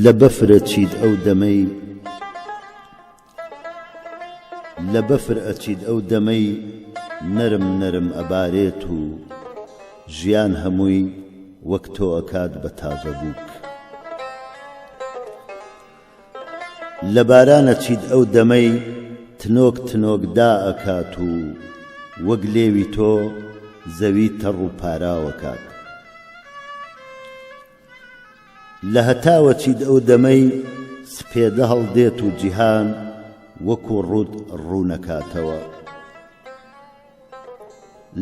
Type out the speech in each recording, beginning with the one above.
لە بەفرە چید ئەو دەمەی لە بەفر ئەچید ئەو دەمەی نەرم نەرم ئەبارێت و ژیان هەمووی وەک تۆ ئەکات بە تازە بووک لە بارانە چید ئەو دەمەی تنۆک تنۆک دا ئەکات و وەک لێوی تۆ زەوی تەڕ و پاراوەکات لە هەتاوە چید ئەو دەمەی سپێدە هەڵدێت و جیهان وەکو ڕوود ڕوونەکاتەوە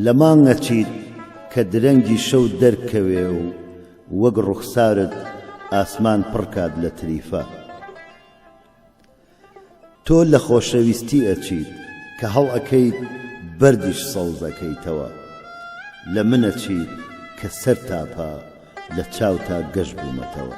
لە مانگە چید کە درەنگی شەو دەرکەوێ و وەک ڕوخسارت ئاسمان پڕکات لە تریفە تۆ لە خۆشەویستی ئەچیت کە هەڵ ئەکەیت بەردیش سەوزەکەیتەوە لە منە چیت کە سەر تاپا لە چاوتا گەشت بوومەتەوە